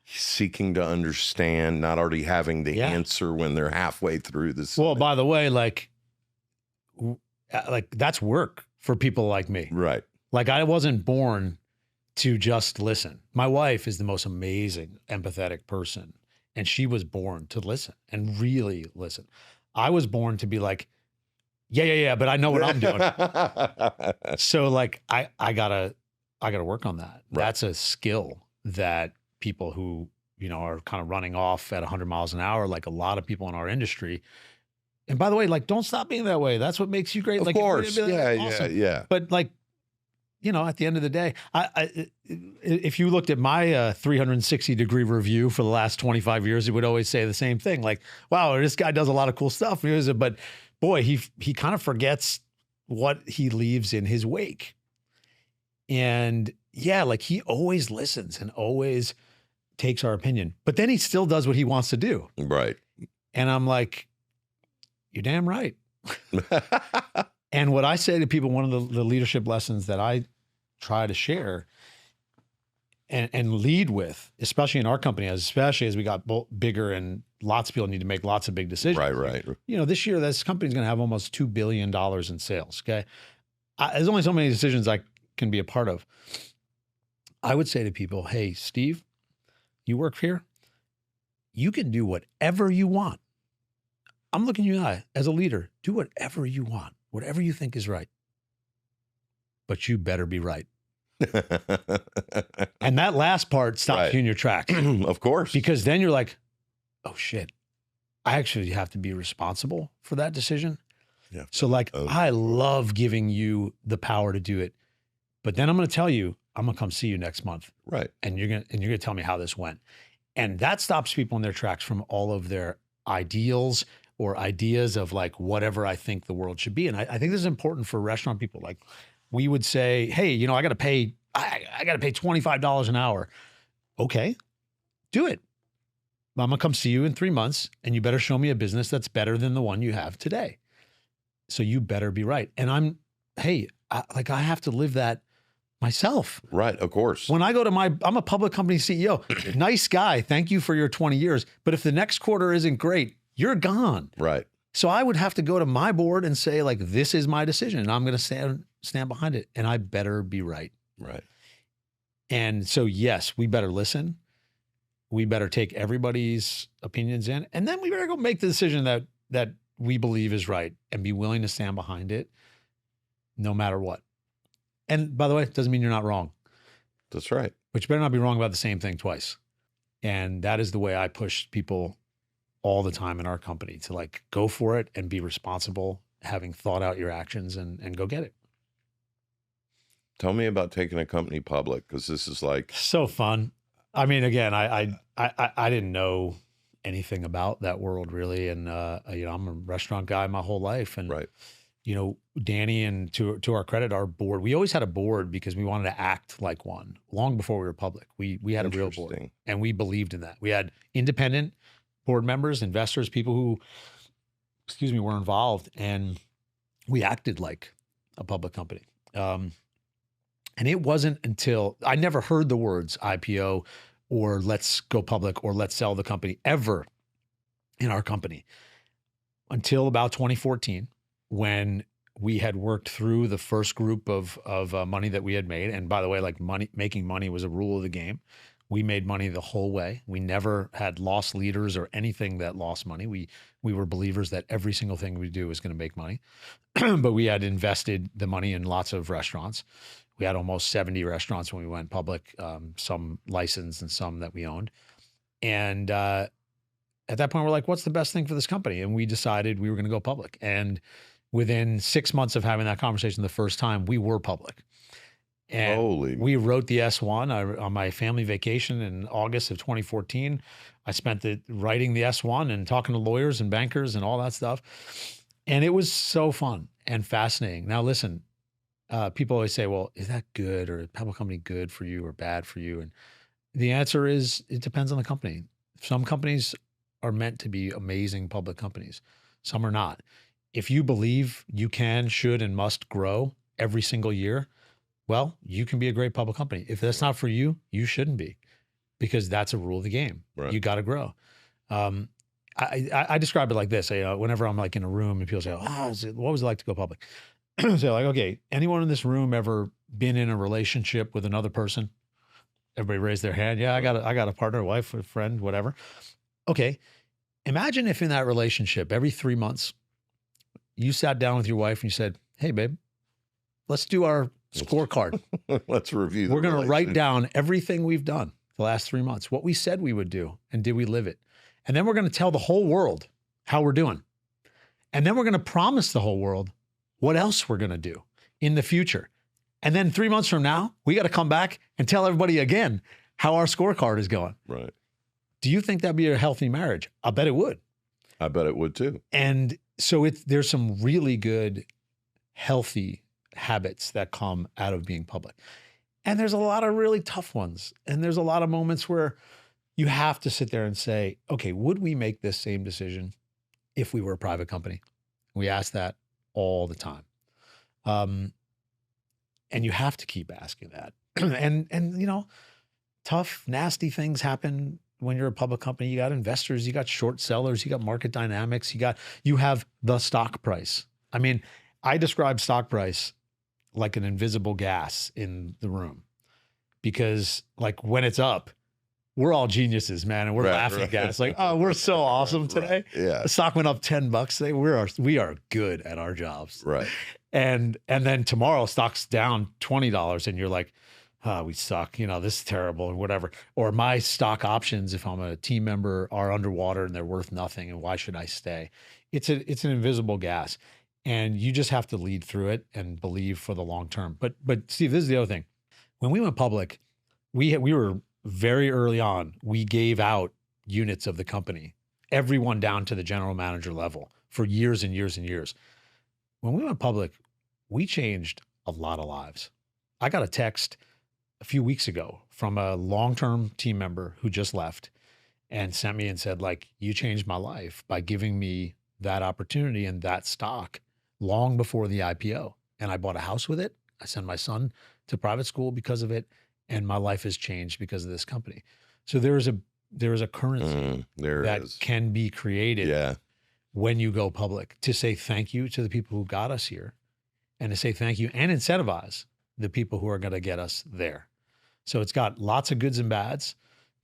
seeking to understand, not already having the answer when they're halfway through this. Well, by the way, like that's work for people like me. Right. Like, I wasn't born to just listen. My wife is the most amazing, empathetic person, and she was born to listen and really listen. I was born to be like, yeah, but I know what I'm doing. So like, I gotta work on that. Right. That's a skill that people who, are kind of running off at 100 miles an hour, like a lot of people in our industry. And by the way, like, don't stop being that way. That's what makes you great. Of like, course. Awesome. Yeah. But like, at the end of the day, if you looked at my 360-degree review for the last 25 years, it would always say the same thing. Like, wow, this guy does a lot of cool stuff. But boy, he kind of forgets what he leaves in his wake. And yeah, like, he always listens and always takes our opinion, but then he still does what he wants to do. Right. And I'm like, you're damn right. And what I say to people, one of the leadership lessons that I try to share and lead with, especially in our company, especially as we got bigger and lots of people need to make lots of big decisions. Right. This year, this company's going to have almost $2 billion in sales. Okay. There's only so many decisions I can be a part of. I would say to people, hey, Steve, you work here. You can do whatever you want. I'm looking you in the eye as a leader. Do whatever you want. Whatever you think is right. But you better be right. And that last part stops you in your tracks. Of course. Because then you're like, oh shit, I actually have to be responsible for that decision. Yeah. So like, I love giving you the power to do it. But then I'm going to tell you, I'm going to come see you next month. Right. And you're going to tell me how this went. And that stops people in their tracks from all of their ideals or ideas of like whatever I think the world should be. And I think this is important for restaurant people. Like, we would say, hey, I got to pay $25 an hour. Okay, do it. I'm going to come see you in 3 months, and you better show me a business that's better than the one you have today. So you better be right. And I have to live that Myself. Right, of course. When I go to I'm a public company CEO. Nice guy. Thank you for your 20 years. But if the next quarter isn't great, you're gone. Right. So I would have to go to my board and say, like, this is my decision, and I'm going to stand behind it, and I better be right. Right. And so, yes, we better listen. We better take everybody's opinions in, and then we better go make the decision that we believe is right and be willing to stand behind it no matter what. And by the way, it doesn't mean you're not wrong. That's right. But you better not be wrong about the same thing twice. And that is the way I push people all the time in our company, to like go for it and be responsible, having thought out your actions and go get it. Tell me about taking a company public, because this is like so fun. I mean, again, I didn't know anything about that world really, and I'm a restaurant guy my whole life, and right. Danny, and to our credit, our board, we always had a board because we wanted to act like one long before we were public. We had a real board, and we believed in that. We had independent board members, investors, people who, were involved, and we acted like a public company. And it wasn't until I never heard the words IPO or let's go public or let's sell the company ever in our company until about 2014, when we had worked through the first group of money that we had made. And by the way, like making money was a rule of the game. We made money the whole way. We never had lost leaders or anything that lost money. We were believers that every single thing we do is going to make money. But we had invested the money in lots of restaurants. We had almost 70 restaurants when we went public, some licensed and some that we owned. And at that point, we're like, what's the best thing for this company? And we decided we were going to go public. And within 6 months of having that conversation the first time, we were public. And we wrote the S1 on my family vacation in August of 2014. I spent it writing the S1 and talking to lawyers and bankers and all that stuff. And it was so fun and fascinating. Now, listen, people always say, well, is that good, or is a public company good for you or bad for you? And the answer is, it depends on the company. Some companies are meant to be amazing public companies. Some are not. If you believe you can, should, and must grow every single year, well, you can be a great public company. If that's not for you, you shouldn't be, because that's a rule of the game. Right. You got to grow. I describe it like this. Whenever I'm like in a room and people say, what was it like to go public? So like, okay, anyone in this room ever been in a relationship with another person? Everybody raise their hand. Yeah, I got a partner, a wife, a friend, whatever. Okay. Imagine if in that relationship, every 3 months, you sat down with your wife and you said, hey, babe, let's do our scorecard. Let's review. We're going to write down everything we've done the last 3 months, what we said we would do, and did we live it? And then we're going to tell the whole world how we're doing. And then we're going to promise the whole world what else we're going to do in the future. And then 3 months from now, we got to come back and tell everybody again how our scorecard is going. Right. Do you think that'd be a healthy marriage? I bet it would. I bet it would too. And so there's some really good, healthy habits that come out of being public. And there's a lot of really tough ones. And there's a lot of moments where you have to sit there and say, okay, would we make this same decision if we were a private company? We ask that all the time. And you have to keep asking that. and tough, nasty things happen when you're a public company. You got investors, you got short sellers, you got market dynamics, you have the stock price. I mean, I describe stock price like an invisible gas in the room, because like when it's up, we're all geniuses, man. And we're laughing at us like, oh, we're so awesome today. Right. Yeah. The stock went up $10 today. We are good at our jobs. Right. And then tomorrow stock's down $20 and you're like, we suck. This is terrible and whatever. Or my stock options, if I'm a team member, are underwater and they're worth nothing. And why should I stay? It's an invisible gas, and you just have to lead through it and believe for the long term. But Steve, this is the other thing. When we went public, we were very early on, we gave out units of the company, everyone down to the general manager level, for years and years and years. When we went public, we changed a lot of lives. I got a text a few weeks ago from a long-term team member who just left and sent me and said, like, you changed my life by giving me that opportunity and that stock long before the IPO. And I bought a house with it. I sent my son to private school because of it, and my life has changed because of this company. So there is a currency that can be created when you go public to say thank you to the people who got us here, and to say thank you and incentivize the people who are going to get us there. So it's got lots of goods and bads,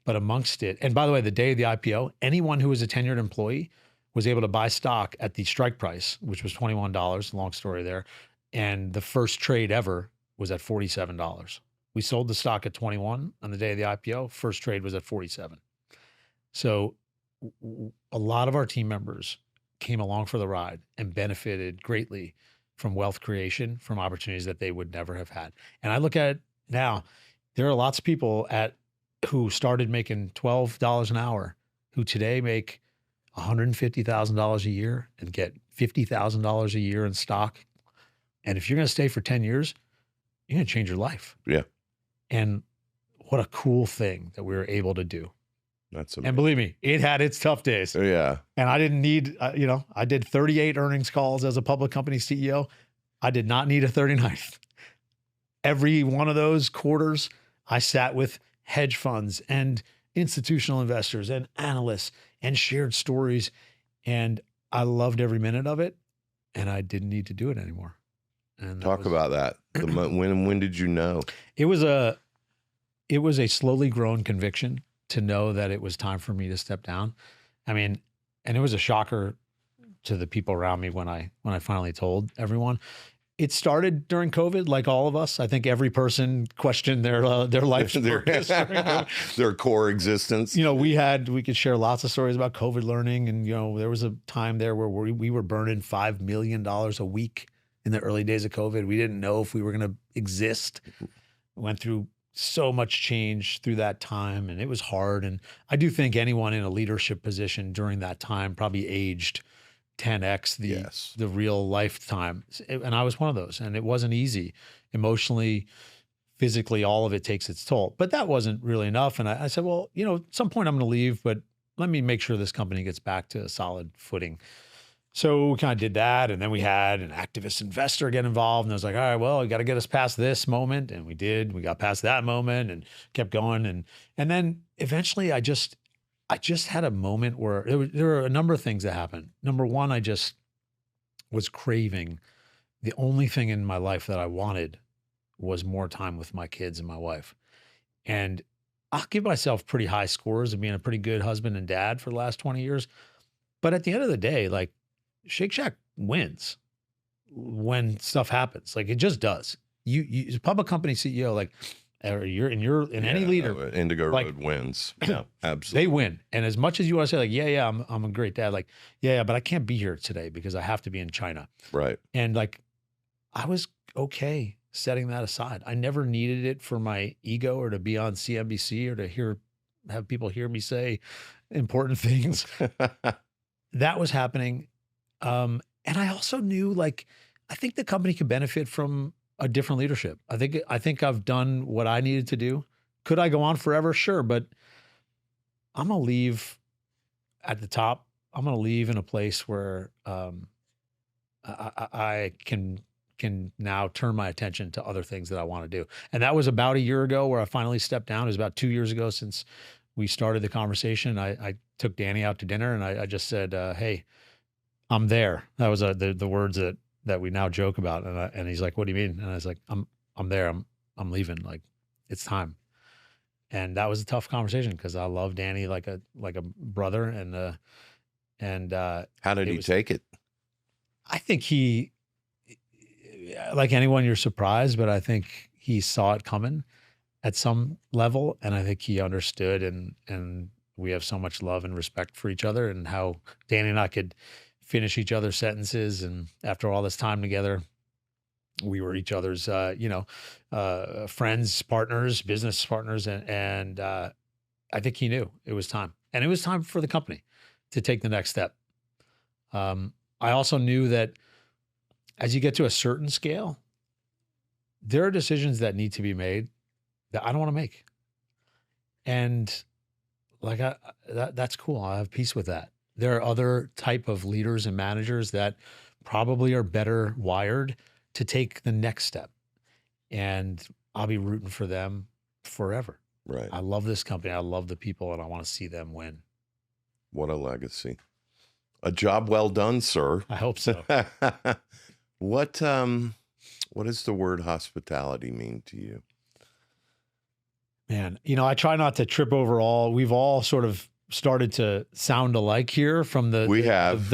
but amongst it, and by the way, the day of the IPO, anyone who was a tenured employee was able to buy stock at the strike price, which was $21, long story there. And the first trade ever was at $47. We sold the stock at 21 on the day of the IPO. First trade was at 47. So a lot of our team members came along for the ride and benefited greatly from wealth creation, from opportunities that they would never have had. And I look at it now, there are lots of people who started making $12 an hour who today make $150,000 a year and get $50,000 a year in stock. And if you're going to stay for 10 years, you're going to change your life. Yeah. And what a cool thing that we were able to do. That's amazing. And believe me, it had its tough days. Yeah. And I didn't need, I did 38 earnings calls as a public company CEO. I did not need a 39th. Every one of those quarters, I sat with hedge funds and institutional investors and analysts and shared stories. And I loved every minute of it. And I didn't need to do it anymore. And talk about that. When did you know? It was a slowly grown conviction to know that it was time for me to step down. I mean, and it was a shocker to the people around me when I finally told everyone. It started during COVID, like all of us. I think every person questioned their life's purpose, their core existence. We could share lots of stories about COVID learning, and there was a time there where we were burning $5 million a week in the early days of COVID. We didn't know if we were going to exist. We went through so much change through that time, and it was hard. And I do think anyone in a leadership position during that time probably aged 10x the real lifetime. And I was one of those, and it wasn't easy emotionally, physically, all of it takes its toll, but that wasn't really enough. And I said, well, at some point I'm going to leave, but let me make sure this company gets back to a solid footing. So we kind of did that. And then we had an activist investor get involved, and I was like, all right, well, you got to get us past this moment. And we did. We got past that moment and kept going. And then eventually I just had a moment where there were a number of things that happened. Number one, I just was craving. The only thing in my life that I wanted was more time with my kids and my wife. And I'll give myself pretty high scores of being a pretty good husband and dad for the last 20 years. But at the end of the day, like, Shake Shack wins when stuff happens. Like, it just does. You as a public company CEO, like, or any leader, Indigo Road wins. Yeah, absolutely. They win. And as much as you want to say, like, I'm a great dad, like, but I can't be here today because I have to be in China. Right. And like, I was okay setting that aside. I never needed it for my ego or to be on CNBC or to have people hear me say important things. That was happening. And I also knew, like, I think the company could benefit from a different leadership. I think I've done what I needed to do. Could I go on forever? Sure. But I'm going to leave at the top. I'm going to leave in a place where I can now turn my attention to other things that I want to do. And that was about a year ago where I finally stepped down. It was about 2 years ago since we started the conversation. I took Danny out to dinner, and I just said, hey, I'm there. That was the words that we now joke about. And he's like, what do you mean? And I was like, I'm there. I'm leaving. Like, it's time. And that was a tough conversation because I love Danny like a brother. And how did he take it? I think he, like anyone, you're surprised, but I think he saw it coming at some level. And I think he understood, and we have so much love and respect for each other, and how Danny and I could finish each other's sentences. And after all this time together, we were each other's, friends, partners, business partners. And I think he knew it was time, and it was time for the company to take the next step. I also knew that as you get to a certain scale, there are decisions that need to be made that I don't want to make. And like, that's cool. I have peace with that. There are other type of leaders and managers that probably are better wired to take the next step. And I'll be rooting for them forever. Right. I love this company. I love the people, and I want to see them win. What a legacy. A job well done, sir. I hope so. What does the word hospitality mean to you? Man, I try not to trip over all. We've all sort of started to sound alike here from the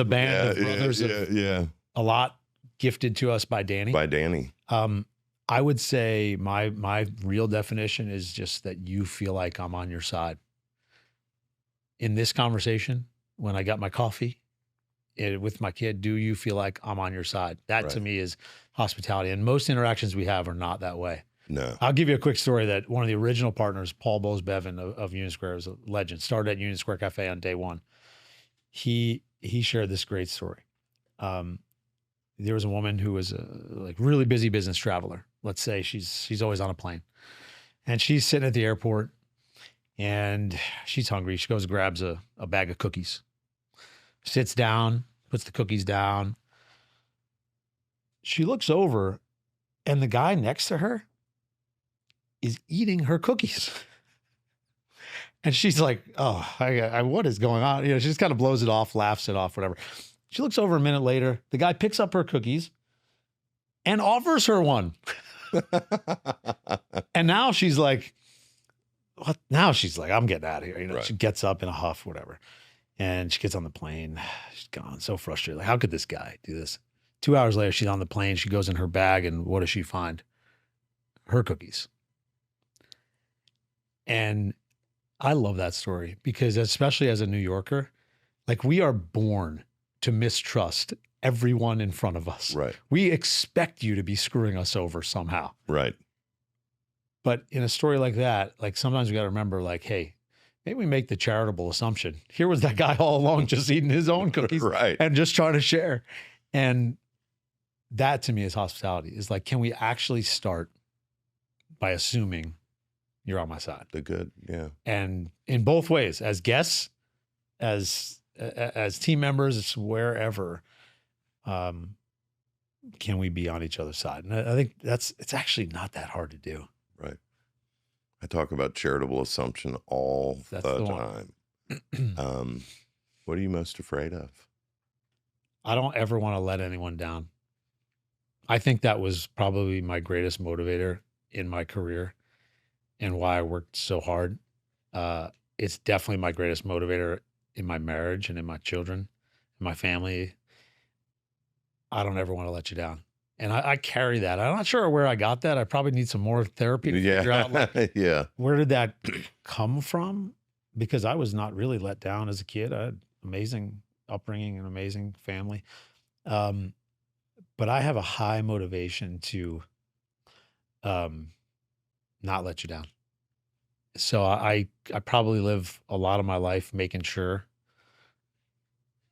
band of brothers. Yeah. A lot gifted to us by Danny. I would say my real definition is just that you feel like I'm on your side. In this conversation, when I got my coffee with my kid, do you feel like I'm on your side? That to me is hospitality. And most interactions we have are not that way. No. I'll give you a quick story that one of the original partners, Paul Bowes-Bevan of Union Square, is a legend, started at Union Square Cafe on day one. He shared this great story. There was a woman who was a really busy business traveler. Let's say she's always on a plane, and she's sitting at the airport, and she's hungry. She goes and grabs a bag of cookies, sits down, puts the cookies down. She looks over, and the guy next to her is eating her cookies. And she's like, oh, what is going on? She just kind of blows it off, laughs it off, whatever. She looks over a minute later. The guy picks up her cookies and offers her one. And now she's like, what? Now she's like, I'm getting out of here. She gets up in a huff, whatever. And she gets on the plane. She's gone, so frustrated. Like, how could this guy do this? 2 hours later, she's on the plane. She goes in her bag, and what does she find? Her cookies. And I love that story because, especially as a New Yorker, we are born to mistrust everyone in front of us. Right. We expect you to be screwing us over somehow. Right. But in a story like that, sometimes we got to remember, hey, maybe we make the charitable assumption. Here was that guy all along just eating his own cookies and just trying to share. And that to me is hospitality. Is can we actually start by assuming you're on my side? The good, yeah. And in both ways, as guests, as team members, it's wherever, can we be on each other's side? And I think it's actually not that hard to do. Right. I talk about charitable assumption all the time. What are you most afraid of? I don't ever want to let anyone down. I think that was probably my greatest motivator in my career and why I worked so hard. It's definitely my greatest motivator in my marriage and in my children, in my family. I don't ever want to let you down. And I carry that. I'm not sure where I got that. I probably need some more therapy to figure out where did that come from? Because I was not really let down as a kid. I had amazing upbringing and amazing family. But I have a high motivation to not let you down. So I probably live a lot of my life making sure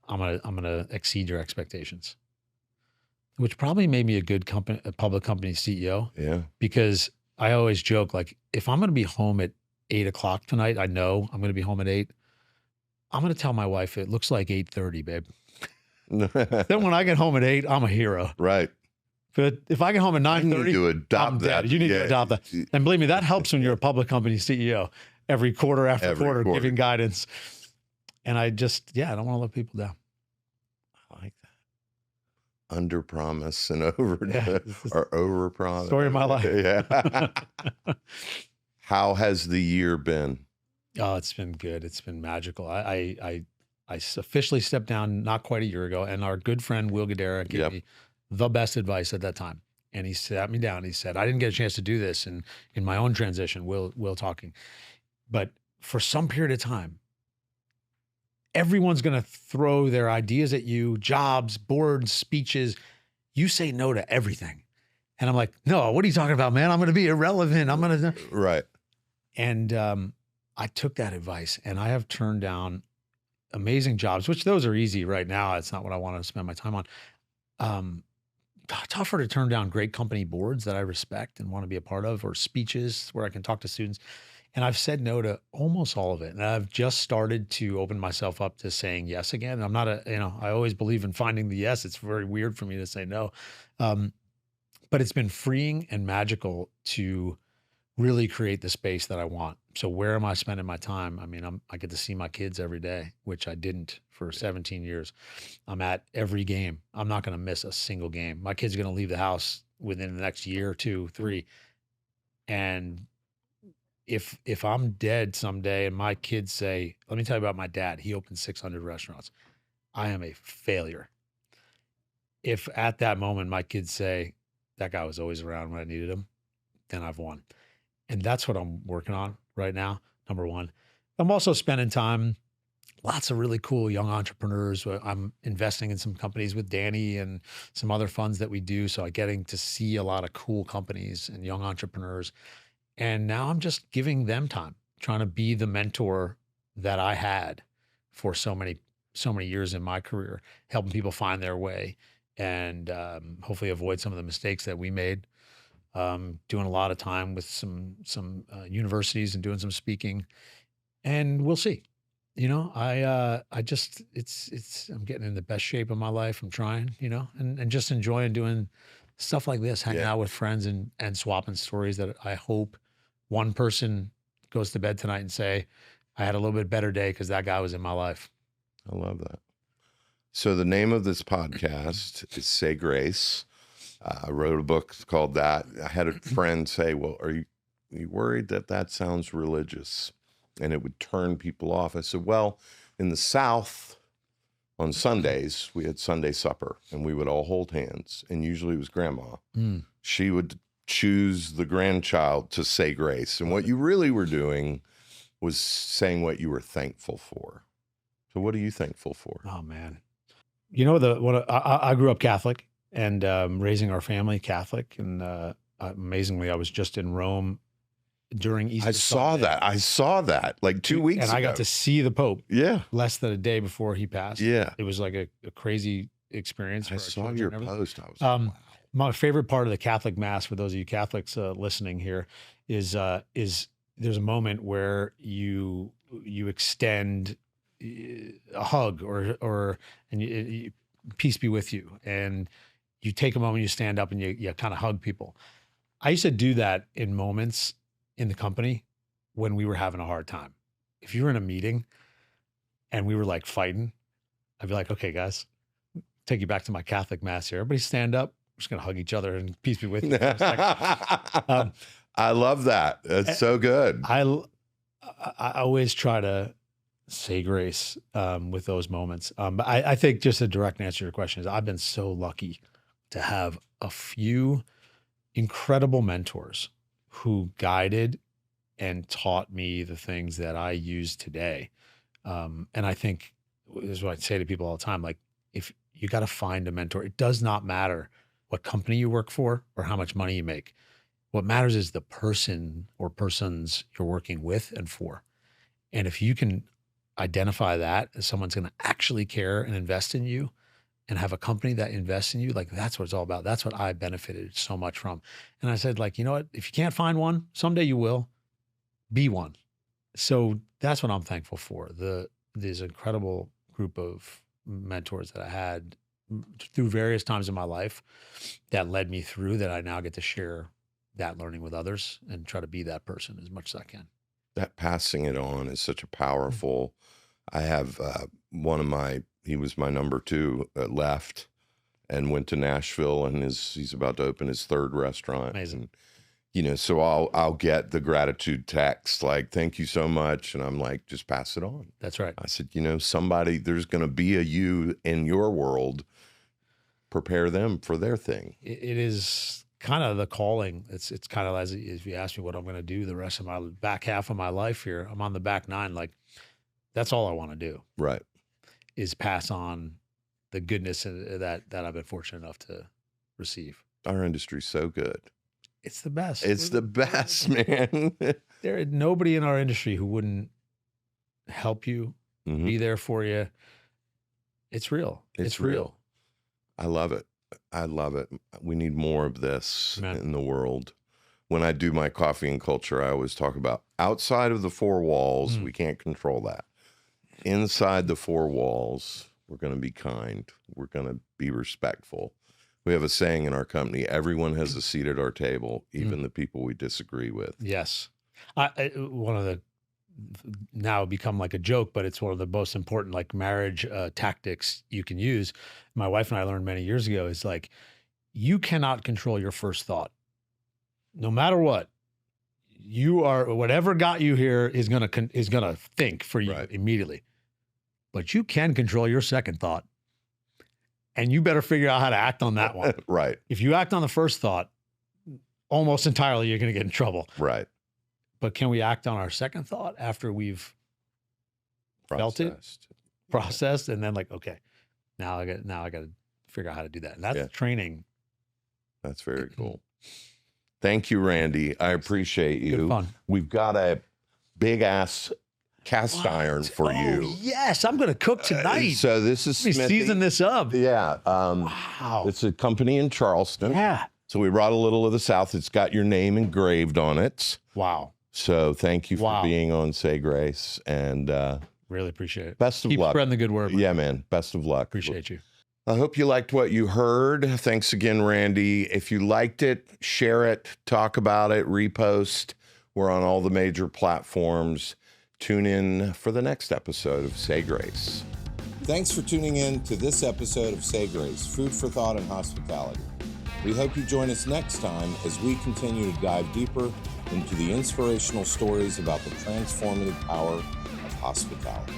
I'm gonna exceed your expectations, which probably made me a public company CEO. Yeah. Because I always joke, if I'm gonna be home at 8 o'clock tonight, I know I'm gonna be home at 8. I'm gonna tell my wife it looks like 8:30, babe. Then when I get home at 8, I'm a hero. Right. But if I get home at 9:30, you need to adopt that. You need to adopt that. And believe me, that helps when you're a public company CEO every quarter after quarter giving guidance. And I just, I don't want to let people down. I like that. Under promise and over promise. Story of my life. Yeah. How has the year been? Oh, it's been good. It's been magical. I officially stepped down not quite a year ago, and our good friend Will Guidera gave me the best advice at that time. And he sat me down. He said, I didn't get a chance to do this in my own transition, Will talking. But for some period of time, everyone's going to throw their ideas at you, jobs, boards, speeches. You say no to everything. And I'm like, no, what are you talking about, man? I'm going to be irrelevant. I'm going to. Right. And I took that advice, and I have turned down amazing jobs, which those are easy right now. It's not what I want to spend my time on. Tougher to turn down great company boards that I respect and want to be a part of, or speeches where I can talk to students. And I've said no to almost all of it. And I've just started to open myself up to saying yes again. I'm not I always believe in finding the yes. It's very weird for me to say no. But it's been freeing and magical to really create the space that I want. So where am I spending my time? I mean, I get to see my kids every day, which I didn't for 17 years. I'm at every game. I'm not going to miss a single game. My kids are going to leave the house within the next year, 2, 3. And if I'm dead someday and my kids say, let me tell you about my dad. He opened 600 restaurants. I am a failure. If at that moment my kids say, that guy was always around when I needed him, then I've won. And that's what I'm working on right now. Number one. I'm also spending time, lots of really cool young entrepreneurs. I'm investing in some companies with Danny and some other funds that we do. So I'm getting to see a lot of cool companies and young entrepreneurs. And now I'm just giving them time, trying to be the mentor that I had for so many years in my career, helping people find their way and hopefully avoid some of the mistakes that we made. Doing a lot of time with some universities and doing some speaking, and we'll see. I just I'm getting in the best shape of my life. I'm trying, and just enjoying doing stuff like this, hanging out with friends and swapping stories that I hope one person goes to bed tonight and say, I had a little bit better day because that guy was in my life. I love that. So the name of this podcast is Say Grace. I wrote a book called that. I had a friend say, well, are you worried that sounds religious and it would turn people off? I said, well, in the South, on Sundays, we had Sunday supper and we would all hold hands. And usually it was grandma. She would choose the grandchild to say grace. And what you really were doing was saying what you were thankful for. So what are you thankful for? Oh, man. I grew up Catholic and raising our family Catholic. And amazingly, I was just in Rome during Easter. I saw that like 2 weeks ago. And I got to see the Pope. Yeah. Less than a day before he passed. Yeah. It was like a crazy experience. I saw your post. I was like, wow. My favorite part of the Catholic Mass, for those of you Catholics listening here, is there's a moment where you extend a hug or you, peace be with you, and you take a moment, you stand up, and you kind of hug people. I used to do that in moments in the company when we were having a hard time. If you were in a meeting and we were like fighting, I'd be like, okay, guys, take you back to my Catholic Mass here. Everybody stand up. We're just going to hug each other and peace be with you. I love that. That's so good. I always try to say grace with those moments. But I think just a direct answer to your question is I've been so lucky to have a few incredible mentors who guided and taught me the things that I use today. And I think this is what I say to people all the time. Like, if you got to find a mentor, it does not matter what company you work for or how much money you make. What matters is the person or persons you're working with and for. And if you can identify that as someone's going to actually care and invest in you and have a company that invests in you, like that's what it's all about. That's what I benefited so much from. And I said, like, you know what, if you can't find one, someday you will. Be one. So that's what I'm thankful for. This incredible group of mentors that I had through various times in my life that led me through, that I now get to share that learning with others and try to be that person as much as I can. That passing it on is such a powerful. I have he was my number 2, left and went to Nashville, and he's about to open his 3rd restaurant. Amazing. And, so I'll get the gratitude text like, thank you so much. And I'm like, just pass it on. That's right. I said, somebody, there's going to be a you in your world. Prepare them for their thing. It is kind of the calling. It's kind of as if you ask me what I'm going to do the rest of my back half of my life here, I'm on the back 9. Like, that's all I want to do. Right. Is pass on the goodness that I've been fortunate enough to receive. Our industry's so good. It's the best. It's the best, man. There is nobody in our industry who wouldn't help you, be there for you. It's real. It's real. I love it. I love it. We need more of this in the world. When I do my coffee and culture, I always talk about outside of the 4 walls, we can't control that. Inside the 4 walls, we're going to be kind. We're going to be respectful. We have a saying in our company: everyone has a seat at our table, even the people we disagree with. Yes. One of the, now become like a joke, but it's one of the most important like marriage tactics you can use. My wife and I learned many years ago is like, you cannot control your first thought. No matter what, you are, whatever got you here is gonna think for you immediately. But you can control your second thought, and you better figure out how to act on that one. Right. If you act on the first thought, almost entirely you're gonna get in trouble. Right. But can we act on our second thought after we've felt it, processed, and then like, okay, now I got to figure out how to do that. And that's training. That's very cool. Thank you, Randy. I appreciate you. Good fun. We've got a big ass cast iron for you. Yes, I'm going to cook tonight. So this is Let me season this up. Yeah. Wow. It's a company in Charleston. Yeah. So we brought a little of the South. It's got your name engraved on it. Wow. So thank you for being on Say Grace, and really appreciate it. Best of luck. Keep spreading the good word. Yeah, man. Best of luck. Appreciate you. I hope you liked what you heard. Thanks again, Randy. If you liked it, share it, talk about it, repost. We're on all the major platforms. Tune in for the next episode of Say Grace. Thanks for tuning in to this episode of Say Grace, Food for Thought and Hospitality. We hope you join us next time as we continue to dive deeper into the inspirational stories about the transformative power of hospitality.